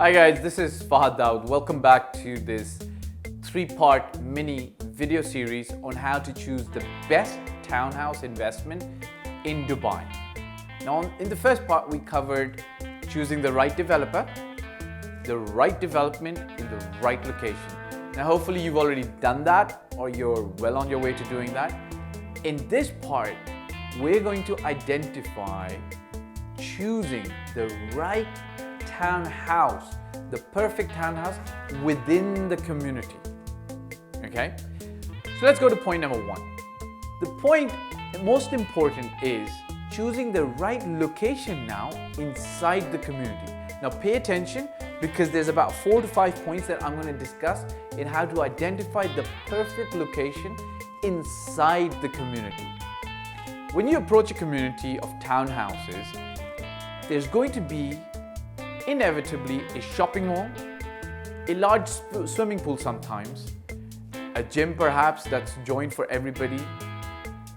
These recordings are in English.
Hi guys, this is Fahd Dawood. Welcome back to this 3-part mini video series on how to choose the best townhouse investment in Dubai. Now in the first part we covered choosing the right developer, the right development in the right location. Now hopefully you've already done that or you're well on your way to doing that. In this part, we're going to identify choosing the right townhouse, the perfect townhouse within the community. Okay? So let's go to point number 1. The point most important is choosing the right location now inside the community. Now pay attention because there's about 4 to 5 points that I'm going to discuss in how to identify the perfect location inside the community. When you approach a community of townhouses, there's going to be inevitably a shopping mall, a large swimming pool sometimes, a gym perhaps that's joined for everybody,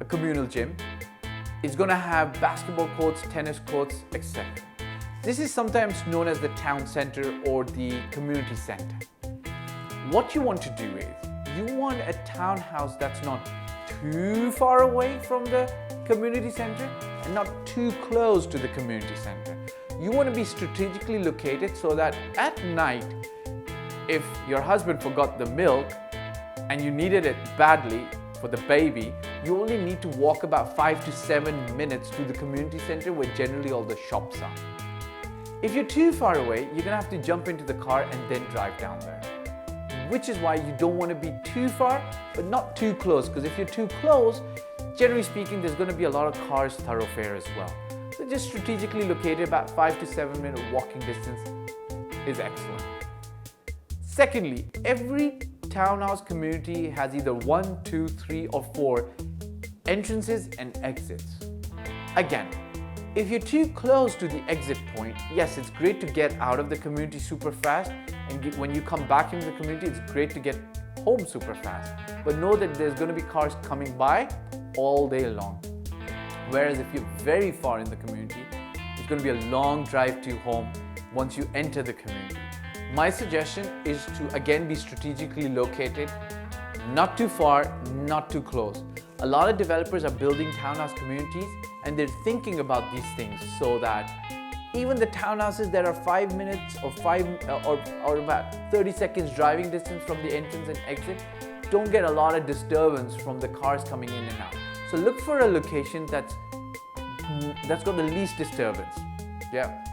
a communal gym. It's going to have basketball courts, tennis courts, etc. This is sometimes known as the town center or the community center. What you want to do is, you want a townhouse that's not too far away from the community center and not too close to the community center. You want to be strategically located so that at night, if your husband forgot the milk and you needed it badly for the baby, you only need to walk about 5 to 7 minutes to the community center where generally all the shops are. If you're too far away, you're going to have to jump into the car and then drive down there. Which is why you don't want to be too far, but not too close, because if you're too close, generally speaking, there's going to be a lot of cars thoroughfare as well. So just strategically located about 5 to 7 minute walking distance is excellent. Secondly, every townhouse community has either 1, 2, 3 or 4 entrances and exits. Again, if you're too close to the exit point, yes, it's great to get out of the community super fast, and when you come back into the community, it's great to get home super fast. But know that there's going to be cars coming by all day long. Whereas if you're very far in the community, it's going to be a long drive to home once you enter the community. My suggestion is to again be strategically located, not too far, not too close. A lot of developers are building townhouse communities and they're thinking about these things so that even the townhouses that are 5 minutes or about 30 seconds driving distance from the entrance and exit don't get a lot of disturbance from the cars coming in and out. So look for a location that's got the least disturbance. Yeah.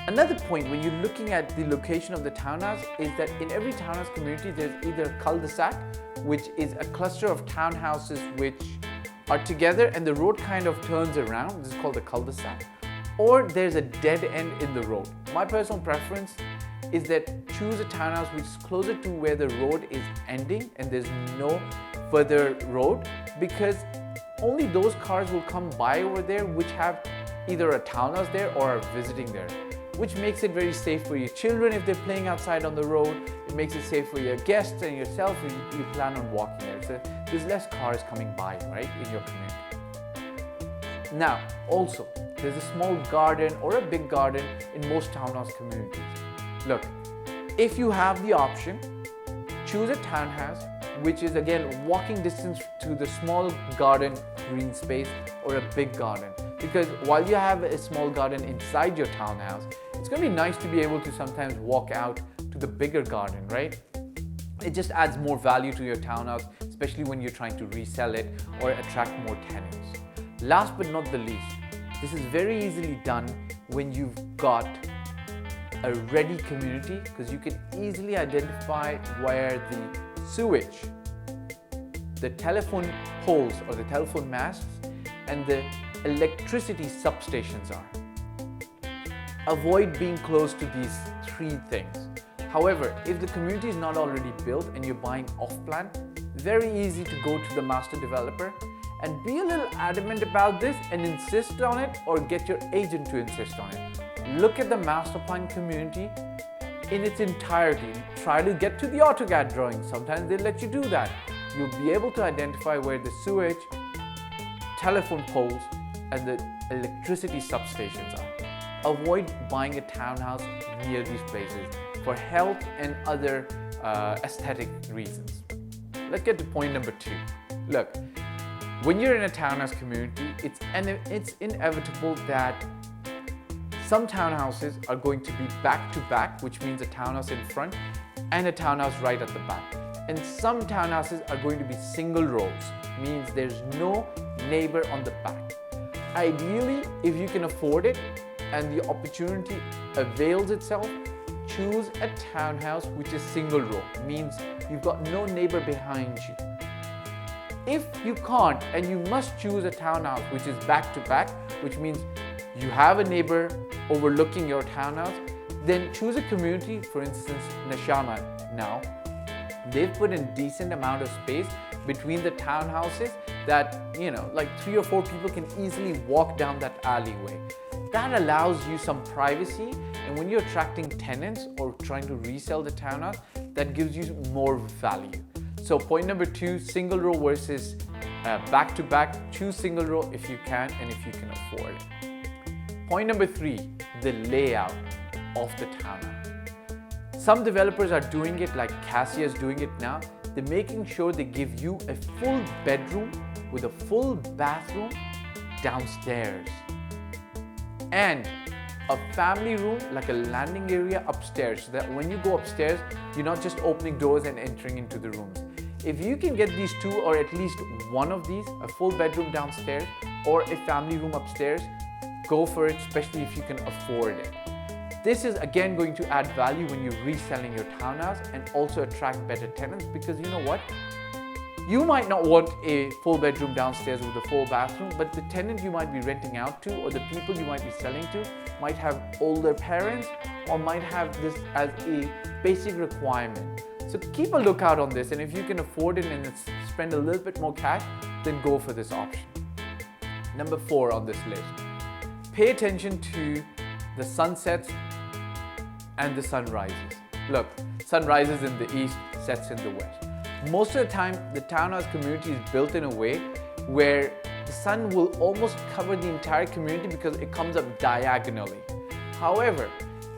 Another point when you're looking at the location of the townhouse is that in every townhouse community there's either a cul-de-sac, which is a cluster of townhouses which are together and the road kind of turns around. This is called a cul-de-sac. Or there's a dead end in the road. My personal preference is that choose a townhouse which is closer to where the road is ending and there's no further road, because only those cars will come by over there which have either a townhouse there or are visiting there, which makes it very safe for your children if they're playing outside on the road. It makes it safe for your guests and yourself if you plan on walking there. So there's less cars coming by, right, in your community. Now, also, there's a small garden or a big garden in most townhouse communities. Look, if you have the option, choose a townhouse which is again walking distance to the small garden green space or a big garden. Because while you have a small garden inside your townhouse, it's going to be nice to be able to sometimes walk out to the bigger garden, right? It just adds more value to your townhouse, especially when you're trying to resell it or attract more tenants. Last but not the least, this is very easily done when you've got a ready community, because you can easily identify where the sewage, the telephone poles or the telephone masts, and the electricity substations are. Avoid being close to these 3 things. However, if the community is not already built and you're buying off-plan, very easy to go to the master developer and be a little adamant about this and insist on it, or get your agent to insist on it. Look at the master plan community in its entirety. Try to get to the AutoCAD drawing. Sometimes they let you do that. You'll be able to identify where the sewage, telephone poles, and the electricity substations are. avoid buying a townhouse near these places for health and other aesthetic reasons. Let's get to point number 2. Look, when you're in a townhouse community, it's inevitable that some townhouses are going to be back to back, which means a townhouse in front and a townhouse right at the back. And some townhouses are going to be single rows, means there's no neighbor on the back. Ideally, if you can afford it and the opportunity avails itself, choose a townhouse which is single row, means you've got no neighbor behind you. If you can't and you must choose a townhouse which is back to back, which means you have a neighbor overlooking your townhouse, then choose a community. For instance, Nashama now, they've put in decent amount of space between the townhouses that, like 3 or 4 people can easily walk down that alleyway. That allows you some privacy, and when you're attracting tenants or trying to resell the townhouse, that gives you more value. So point number 2, single row versus back to back. Choose single row if you can and if you can afford it. Point number 3, the layout of the townhouse. Some developers are doing it like Cassia is doing it now. They're making sure they give you a full bedroom with a full bathroom downstairs and a family room, like a landing area upstairs, so that when you go upstairs, you're not just opening doors and entering into the rooms. If you can get these 2 or at least one of these, a full bedroom downstairs or a family room upstairs, go for it, especially if you can afford it. This is again going to add value when you're reselling your townhouse and also attract better tenants, because you know what? You might not want a full bedroom downstairs with a full bathroom, but the tenant you might be renting out to or the people you might be selling to might have older parents or might have this as a basic requirement. So keep a lookout on this, and if you can afford it and spend a little bit more cash, then go for this option. Number 4 on this list, pay attention to the sunsets and the sunrises. Look, sun rises in the east, sets in the west. Most of the time, the townhouse community is built in a way where the sun will almost cover the entire community because it comes up diagonally. However,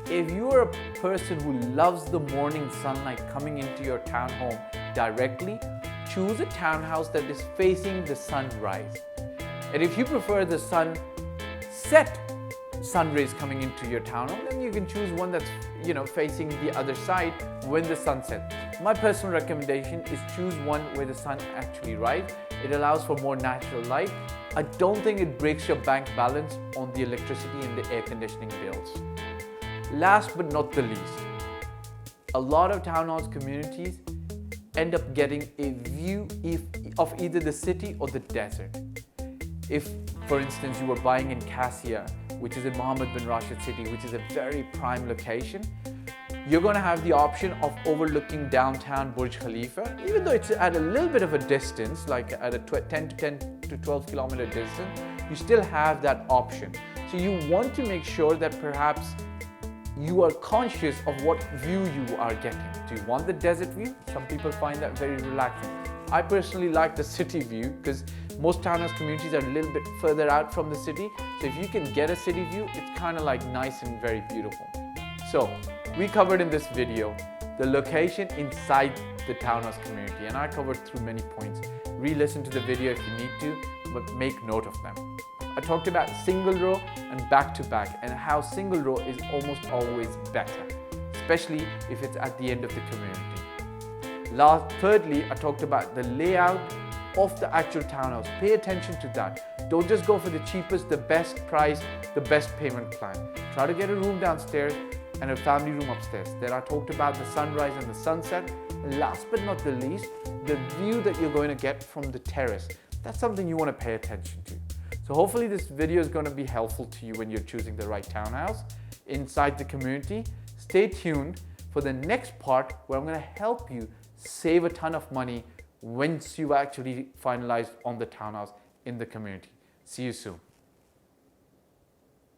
if you are a person who loves the morning sunlight coming into your townhome directly, choose a townhouse that is facing the sunrise. And if you prefer the sunset sun rays coming into your townhome, then you can choose one that's facing the other side when the sun sets. My personal recommendation is choose one where the sun actually rises. It allows for more natural light. I don't think it breaks your bank balance on the electricity and the air conditioning bills. Last but not the least, a lot of townhouse communities end up getting a view of either the city or the desert. If, for instance, you were buying in Cassia, which is in Mohammed bin Rashid city, which is a very prime location, you're going to have the option of overlooking downtown Burj Khalifa. Even though it's at a little bit of a distance, like at a 10 to 12 kilometer distance, you still have that option. So you want to make sure that perhaps you are conscious of what view you are getting. Do you want the desert view? Some people find that very relaxing. I personally like the city view because most townhouse communities are a little bit further out from the city. So if you can get a city view, it's kind of like nice and very beautiful. So we covered in this video the location inside the townhouse community, and I covered through many points. Re-listen to the video if you need to, but make note of them. I talked about single row and back to back and how single row is almost always better, especially if it's at the end of the community. Thirdly, I talked about the layout of the actual townhouse. Pay attention to that. Don't just go for the cheapest, the best price, the best payment plan. Try to get a room downstairs and a family room upstairs. Then I talked about the sunrise and the sunset. And last but not the least, the view that you're going to get from the terrace. That's something you want to pay attention to. So hopefully this video is going to be helpful to you when you're choosing the right townhouse inside the community. Stay tuned for the next part where I'm going to help you save a ton of money once you've actually finalized on the townhouse in the community. See you soon.